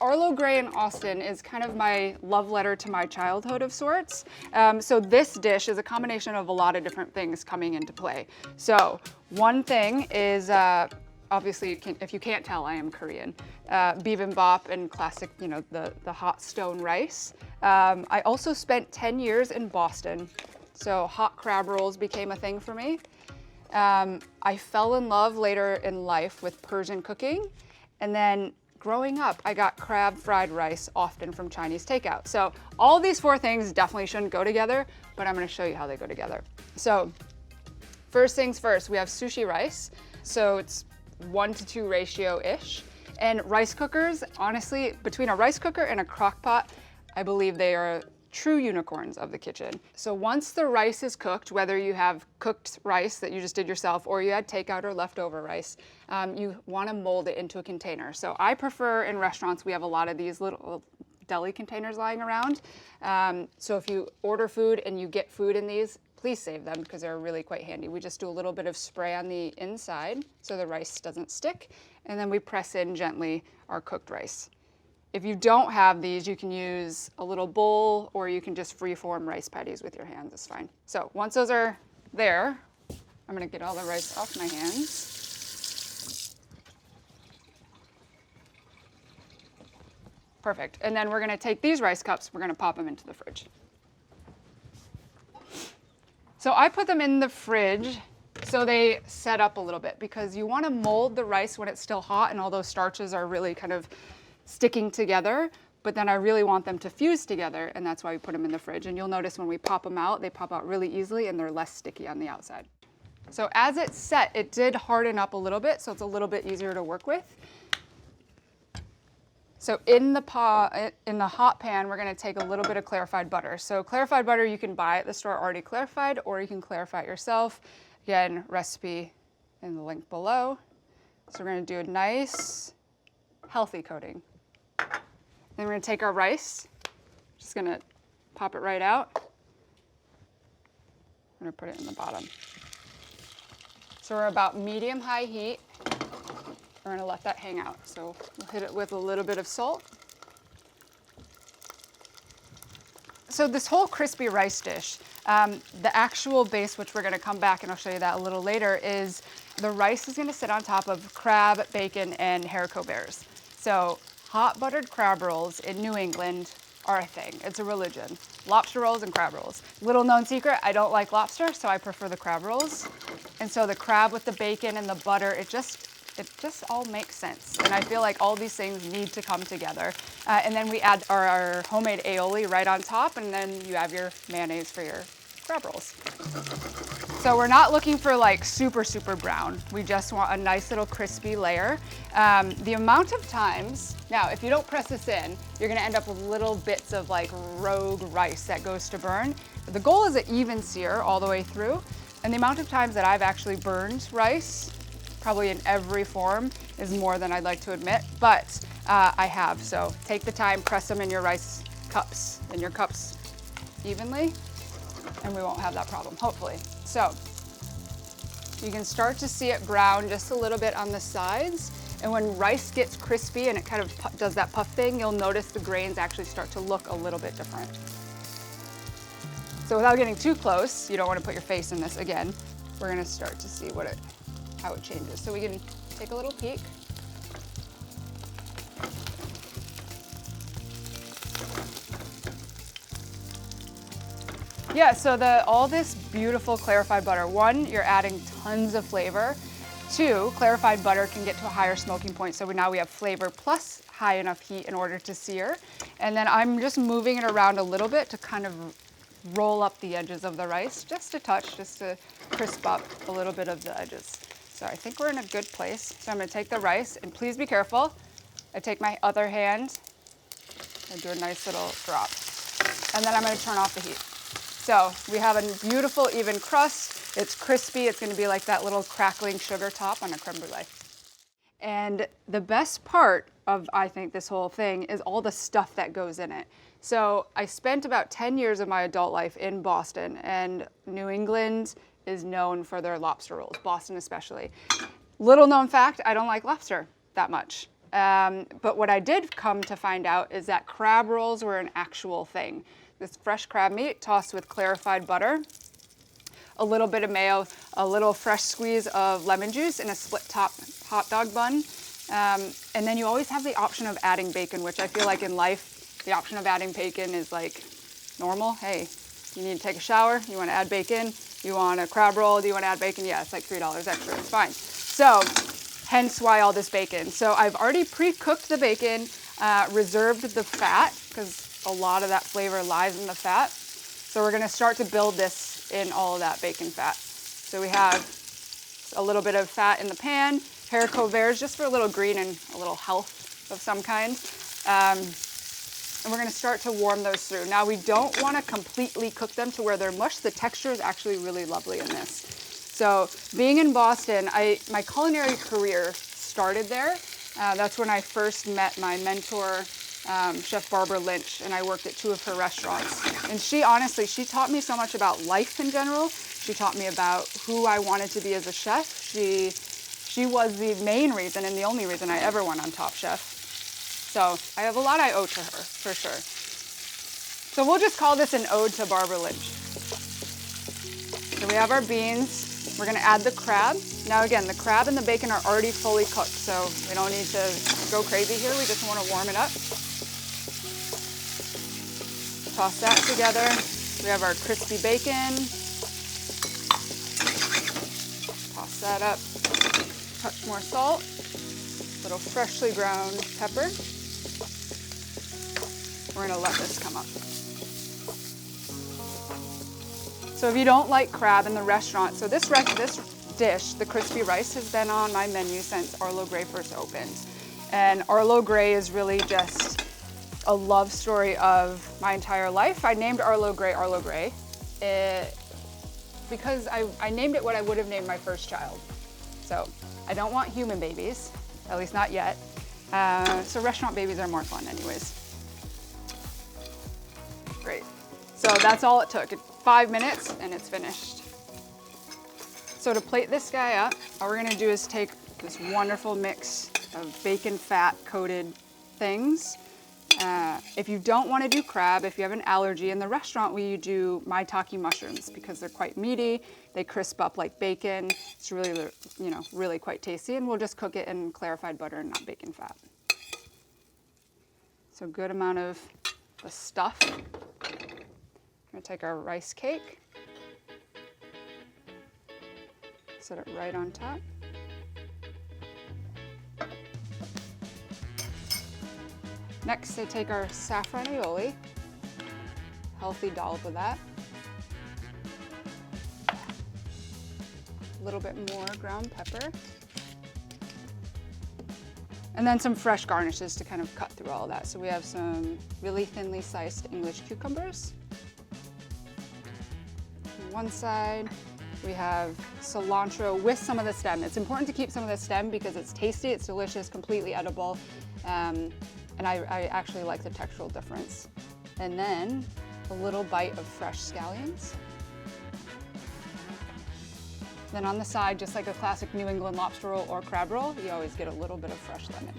Arlo Grey in Austin is kind of my love letter to my childhood of sorts. So this dish is a combination of a lot of different things coming into play. So one thing is, obviously, if you can't tell, I am Korean. Bibimbap and classic, you know, the hot stone rice. I also spent 10 years in Boston, so hot crab rolls became a thing for me. I fell in love later in life with Persian cooking, and then growing up, I got crab fried rice often from Chinese takeout. So all these four things definitely shouldn't go together, but I'm gonna show you how they go together. So first things first, we have sushi rice. So it's 1-to-2 ratio-ish. And rice cookers, honestly, between a rice cooker and a crock pot, I believe they are true unicorns of the kitchen. So once the rice is cooked, whether you have cooked rice that you just did yourself or you had takeout or leftover rice, you want to mold it into a container. So I prefer, in restaurants, we have a lot of these little deli containers lying around. So if you order food and you get food in these, please save them because they're really quite handy. We just do a little bit of spray on the inside so the rice doesn't stick, and then we press in gently our cooked rice. If you don't have these, you can use a little bowl or you can just freeform rice patties with your hands, it's fine. So once those are there, I'm gonna get all the rice off my hands. Perfect, and then we're gonna take these rice cups, we're gonna pop them into the fridge. So I put them in the fridge so they set up a little bit because you wanna mold the rice when it's still hot and all those starches are really kind of sticking together, but then I really want them to fuse together, and that's why we put them in the fridge. And you'll notice when we pop them out, they pop out really easily and they're less sticky on the outside. So as it's set, it did harden up a little bit, so it's a little bit easier to work with. So in the hot pan, we're gonna take a little bit of clarified butter. So clarified butter you can buy at the store already clarified, or you can clarify it yourself. Again, recipe in the link below. So we're gonna do a nice, healthy coating. Then we're gonna take our rice, just gonna pop it right out. I'm gonna put it in the bottom. So we're about medium-high heat. We're gonna let that hang out. So we'll hit it with a little bit of salt. So this whole crispy rice dish, the actual base, which we're gonna come back and I'll show you that a little later, is the rice is gonna sit on top of crab, bacon, and Haricot Verts. So hot buttered crab rolls in New England are a thing. It's a religion. Lobster rolls and crab rolls. Little known secret, I don't like lobster, so I prefer the crab rolls. And so the crab with the bacon and the butter, it just all makes sense. And I feel like all these things need to come together. And then we add our homemade aioli right on top, and then you have your mayonnaise for your crab rolls. So we're not looking for like super, super brown. We just want a nice little crispy layer. The amount of times, now if you don't press this in, you're gonna end up with little bits of like rogue rice that goes to burn. But the goal is an even sear all the way through. And the amount of times that I've actually burned rice, probably in every form, is more than I'd like to admit, but I have. So take the time, press them in your rice cups, evenly, and we won't have that problem, hopefully. So you can start to see it brown just a little bit on the sides. And when rice gets crispy and it kind of does that puff thing, you'll notice the grains actually start to look a little bit different. So without getting too close, you don't want to put your face in this again, we're gonna start to see how it changes. So we can take a little peek. Yeah, so all this beautiful clarified butter. One, you're adding tons of flavor. Two, clarified butter can get to a higher smoking point, so now we have flavor plus high enough heat in order to sear. And then I'm just moving it around a little bit to kind of roll up the edges of the rice, just a touch, just to crisp up a little bit of the edges. So I think we're in a good place. So I'm gonna take the rice, and please be careful. I take my other hand and do a nice little drop. And then I'm gonna turn off the heat. So we have a beautiful even crust. It's crispy. It's gonna be like that little crackling sugar top on a creme brulee. And the best part of, I think, this whole thing is all the stuff that goes in it. So I spent about 10 years of my adult life in Boston, and New England is known for their lobster rolls, Boston especially. Little known fact, I don't like lobster that much. But what I did come to find out is that crab rolls were an actual thing. This fresh crab meat tossed with clarified butter, a little bit of mayo, a little fresh squeeze of lemon juice, and a split top hot dog bun. And then you always have the option of adding bacon, which I feel like in life, the option of adding bacon is like normal. Hey, you need to take a shower, you want to add bacon, you want a crab roll, do you want to add bacon? Yeah, it's like $3 extra, it's fine. So, hence why all this bacon. So I've already pre-cooked the bacon, reserved the fat, because a lot of that flavor lies in the fat. So we're gonna start to build this in all of that bacon fat. So we have a little bit of fat in the pan, Haricot Verts just for a little green and a little health of some kind. And we're gonna start to warm those through. Now we don't wanna completely cook them to where they're mush. The texture is actually really lovely in this. So being in Boston, my culinary career started there. That's when I first met my mentor, Chef Barbara Lynch, and I worked at 2 of her restaurants. And she taught me so much about life in general. She taught me about who I wanted to be as a chef. She was the main reason and the only reason I ever went on Top Chef. So I have a lot I owe to her, for sure. So we'll just call this an ode to Barbara Lynch. So we have our beans. We're gonna add the crab. Now again, the crab and the bacon are already fully cooked, so we don't need to go crazy here. We just wanna warm it up. Toss that together. We have our crispy bacon. Toss that up. Touch more salt. Little freshly ground pepper. We're gonna let this come up. So if you don't like crab in the restaurant, so this dish, the crispy rice, has been on my menu since Arlo Grey first opened. And Arlo Grey is really just a love story of my entire life. I named Arlo Grey because I named it what I would have named my first child. So I don't want human babies, at least not yet. So restaurant babies are more fun anyways. Great. So that's all it took. 5 minutes and it's finished. So to plate this guy up, all we're gonna do is take this wonderful mix of bacon fat coated things. If you don't want to do crab, if you have an allergy, in the restaurant we do maitake mushrooms because they're quite meaty, they crisp up like bacon. It's really, really quite tasty, and we'll just cook it in clarified butter and not bacon fat. So good amount of the stuff. We're gonna take our rice cake, set it right on top. Next, I take our saffron aioli, healthy dollop of that. A little bit more ground pepper. And then some fresh garnishes to kind of cut through all of that. So we have some really thinly sliced English cucumbers. On one side, we have cilantro with some of the stem. It's important to keep some of the stem because it's tasty, it's delicious, completely edible. And I actually like the textural difference. And then a little bite of fresh scallions. Then on the side, just like a classic New England lobster roll or crab roll, you always get a little bit of fresh lemon.